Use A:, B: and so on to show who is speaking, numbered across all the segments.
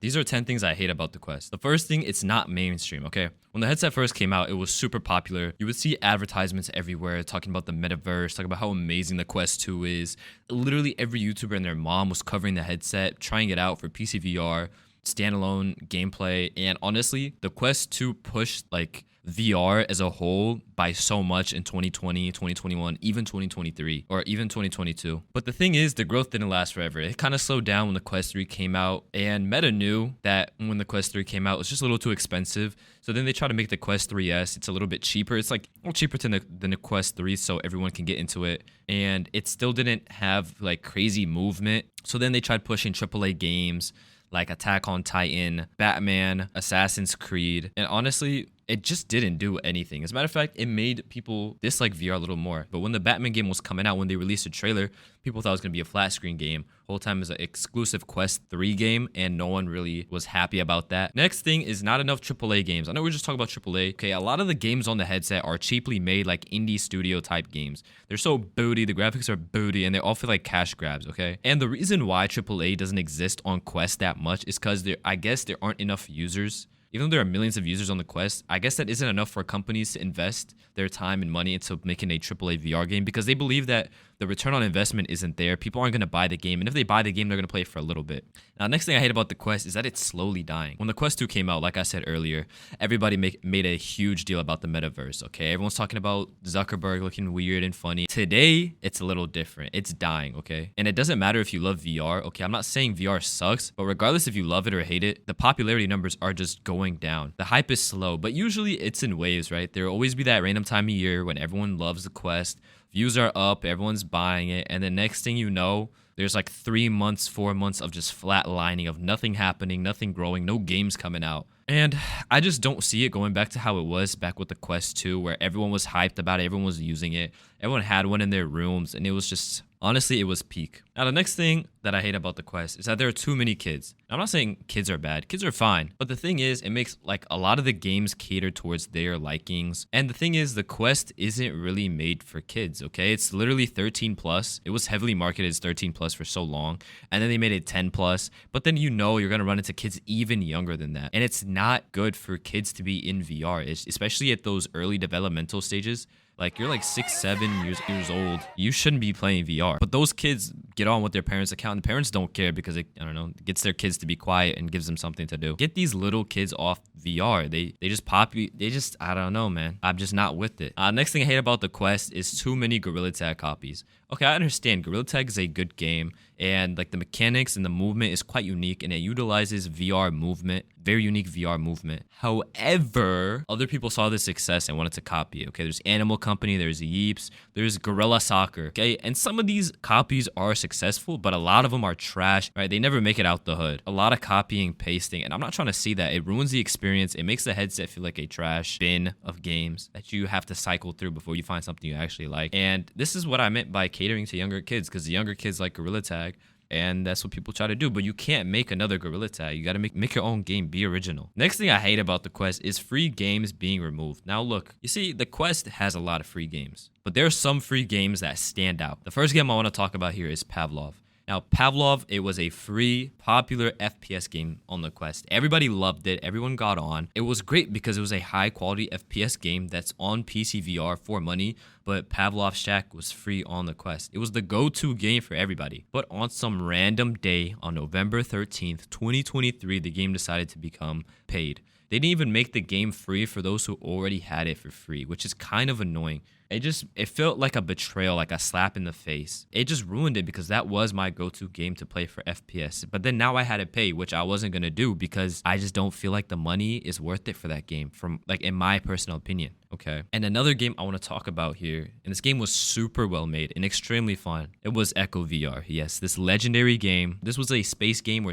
A: These are 10 things I hate about the Quest. The first thing, it's not mainstream, okay? When the headset first came out, it was super popular. You would see advertisements everywhere talking about the metaverse, talking about how amazing the Quest 2 is. Literally every YouTuber and their mom was covering the headset, trying it out for PC VR, standalone gameplay. And honestly, the Quest 2 pushed like VR as a whole by so much in 2020, 2021, even 2023, or even 2022. But the thing is, the growth didn't last forever. It kind of slowed down when the Quest 3 came out, and Meta knew that when the Quest 3 came out, it was just a little too expensive. So then they tried to make the Quest 3S. It's a little bit cheaper. It's like a little cheaper than the Quest 3, so everyone can get into it. And it still didn't have like crazy movement. So then they tried pushing AAA games like Attack on Titan, Batman, Assassin's Creed, and honestly, it just didn't do anything. As a matter of fact, it made people dislike VR a little more. But when the Batman game was coming out, when they released a trailer, people thought it was going to be a flat screen game. Whole time it was an exclusive Quest 3 game, and no one really was happy about that. Next thing is not enough AAA games. I know we're just talking about AAA. Okay, a lot of the games on the headset are cheaply made, like indie studio type games. They're so booty, the graphics are booty, and they all feel like cash grabs, okay? And the reason why AAA doesn't exist on Quest that much is because I guess there aren't enough users. Even though there are millions of users on the Quest, I guess that isn't enough for companies to invest their time and money into making a AAA VR game because they believe that the return on investment isn't there. People aren't going to buy the game. And if they buy the game, they're going to play it for a little bit. Now, next thing I hate about the Quest is that it's slowly dying. When the Quest 2 came out, like I said earlier, everybody made a huge deal about the metaverse, okay? Everyone's talking about Zuckerberg looking weird and funny. Today, it's a little different. It's dying, okay? And it doesn't matter if you love VR, okay? I'm not saying VR sucks, but regardless if you love it or hate it, the popularity numbers are just going down. The hype is slow, but usually it's in waves, right? There will always be that random time of year when everyone loves the Quest. Views are up, everyone's buying it, and the next thing you know, there's like 3 months, 4 months of just flat lining of nothing happening, nothing growing, no games coming out. And I just don't see it going back to how it was back with the Quest 2, where everyone was hyped about it, everyone was using it, everyone had one in their rooms, and it was just, honestly, it was peak. Now, the next thing that I hate about the Quest is that there are too many kids. I'm not saying kids are bad. Kids are fine. But the thing is, it makes like a lot of the games cater towards their likings. And the thing is, the Quest isn't really made for kids, okay? It's literally 13 plus. It was heavily marketed as 13 plus for so long. And then they made it 10 plus. But then you know you're going to run into kids even younger than that. And it's not good for kids to be in VR, especially at those early developmental stages. Like, you're like 6, 7 years old. You shouldn't be playing VR. But those kids get on with their parents' account, and the parents don't care because it, I don't know, it gets their kids to be quiet and gives them something to do. Get these little kids off VR. They just, I don't know, man. I'm just not with it. Next thing I hate about the Quest is too many Gorilla Tag copies. Okay, I understand. Gorilla Tag is a good game, and like the mechanics and the movement is quite unique, and it utilizes VR movement, very unique VR movement. However, other people saw the success and wanted to copy it. Okay, there's Animal Company, there's Yeeps, there's Gorilla Soccer. Okay, and some of these copies are successful, but a lot of them are trash. Right, they never make it out the hood. A lot of copying, pasting, and I'm not trying to see that. It ruins the experience. It makes the headset feel like a trash bin of games that you have to cycle through before you find something you actually like. And this is what I meant by catering to younger kids, because the younger kids like Gorilla Tag, and that's what people try to do. But you can't make another Gorilla Tag. You got to make your own game, be original. Next thing I hate about the Quest is free games being removed. Now look, you see, the Quest has a lot of free games, but there are some free games that stand out. The first game I want to talk about here is Pavlov. Now, Pavlov, it was a free, popular FPS game on the Quest. Everybody loved it. Everyone got on. It was great because it was a high-quality FPS game that's on PC VR for money, but Pavlov Shack was free on the Quest. It was the go-to game for everybody. But on some random day on November 13th, 2023, the game decided to become paid. They didn't even make the game free for those who already had it for free, which is kind of annoying. It felt like a betrayal, like a slap in the face. It just ruined it because that was my go-to game to play for FPS. But then now I had to pay, which I wasn't going to do because I just don't feel like the money is worth it for that game, from like in my personal opinion. Okay. And another game I want to talk about here, and this game was super well made and extremely fun. It was Echo VR. Yes, this legendary game. This was a space game where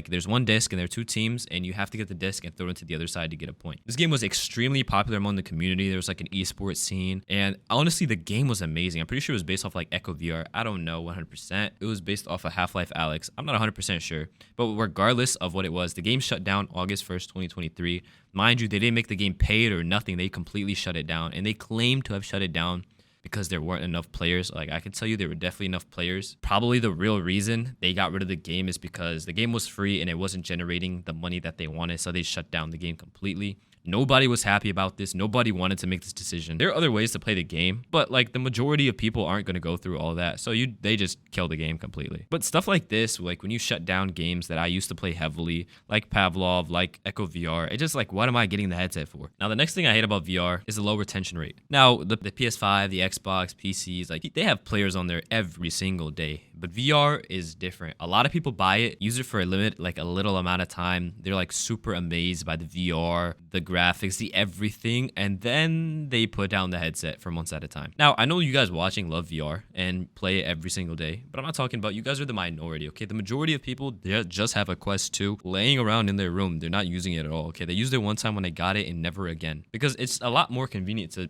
A: there's one disc and there are 2 teams, and you have to get the disc and throw it to the other side to get a point. This game was extremely popular among the community. There was like an esports scene, and honestly, the game was amazing. I'm pretty sure it was based off like Echo VR. I don't know 100%. It was based off of Half-Life Alyx. I'm not 100% sure. But regardless of what it was, the game shut down August 1st, 2023. Mind you, they didn't make the game paid or nothing. They completely shut it down. And they claim to have shut it down because there weren't enough players. Like, I can tell you there were definitely enough players. Probably the real reason they got rid of the game is because the game was free and it wasn't generating the money that they wanted, so they shut down the game completely. Nobody was happy about this. Nobody wanted to make this decision. There are other ways to play the game, but like the majority of people aren't going to go through all that. So they just kill the game completely. But stuff like this, like when you shut down games that I used to play heavily, like Pavlov, like Echo VR, it's just like, what am I getting the headset for? Now, the next thing I hate about VR is the low retention rate. Now, the PS5, the Xbox, PCs, like they have players on there every single day. But VR is different. A lot of people buy it, use it for a limit, like a little amount of time. They're like super amazed by the VR, the graphics, the everything, and then they put down the headset for months at a time. Now, I know you guys watching love VR and play it every single day, but I'm not talking about you guys are the minority, okay? The majority of people, they just have a Quest 2 laying around in their room. They're not using it at all, okay? They used it one time when they got it and never again, because it's a lot more convenient to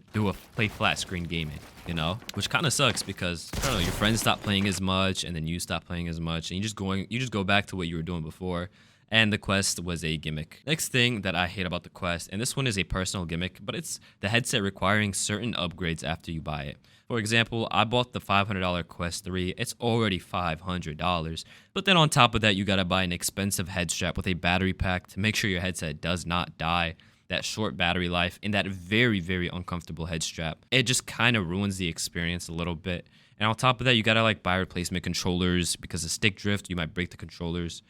A: play flat screen gaming, you know, which kind of sucks because I don't know, your friends stop playing as much and then you stop playing as much and you just go back to what you were doing before. And the Quest was a gimmick. Next thing that I hate about the Quest, and this one is a personal gimmick, but it's the headset requiring certain upgrades after you buy it. For example, I bought the $500 Quest 3. It's already $500. But then on top of that, you gotta buy an expensive head strap with a battery pack to make sure your headset does not die. That short battery life and that very, very uncomfortable head strap. It just kind of ruins the experience a little bit. And on top of that, you gotta like buy replacement controllers because of stick drift, you might break the controllers.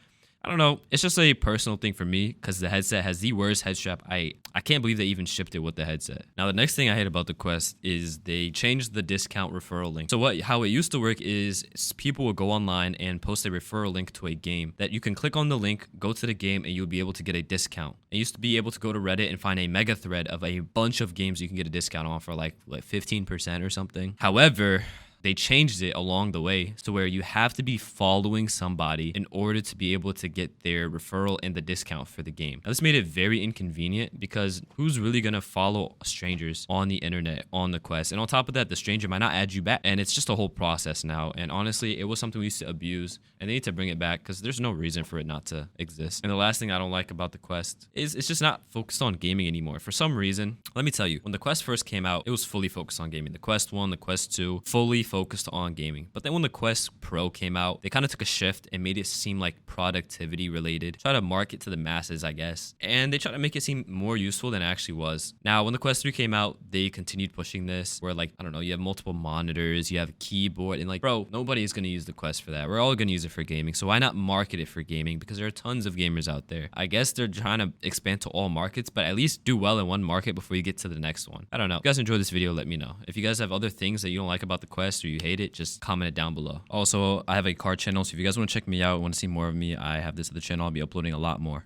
A: I don't know. It's just a personal thing for me because the headset has the worst head strap. I can't believe they even shipped it with the headset. Now, the next thing I hate about the Quest is they changed the discount referral link. So how it used to work is people would go online and post a referral link to a game that you can click on the link, go to the game, and you'll be able to get a discount. I used to be able to go to Reddit and find a mega thread of a bunch of games you can get a discount on for like 15% or something. However, they changed it along the way to where you have to be following somebody in order to be able to get their referral and the discount for the game. Now, this made it very inconvenient because who's really going to follow strangers on the internet, on the Quest? And on top of that, the stranger might not add you back. And it's just a whole process now. And honestly, it was something we used to abuse and they need to bring it back because there's no reason for it not to exist. And the last thing I don't like about the Quest is it's just not focused on gaming anymore. For some reason, let me tell you, when the Quest first came out, it was fully focused on gaming. The Quest 1, the Quest 2, fully focused on gaming. But then when the Quest Pro came out, they kind of took a shift and made it seem like productivity related. Try to market to the masses, I guess. And they tried to make it seem more useful than it actually was. Now, when the Quest 3 came out, they continued pushing this where like, I don't know, you have multiple monitors, you have a keyboard, and like, bro, nobody is going to use the Quest for that. We're all going to use it for gaming. So why not market it for gaming? Because there are tons of gamers out there. I guess they're trying to expand to all markets, but at least do well in one market before you get to the next one. I don't know. If you guys enjoyed this video, let me know. If you guys have other things that you don't like about the Quest or you hate it, just comment it down below. Also, I have a card channel, so if you guys want to check me out, want to see more of me, I have this other channel. I'll be uploading a lot more.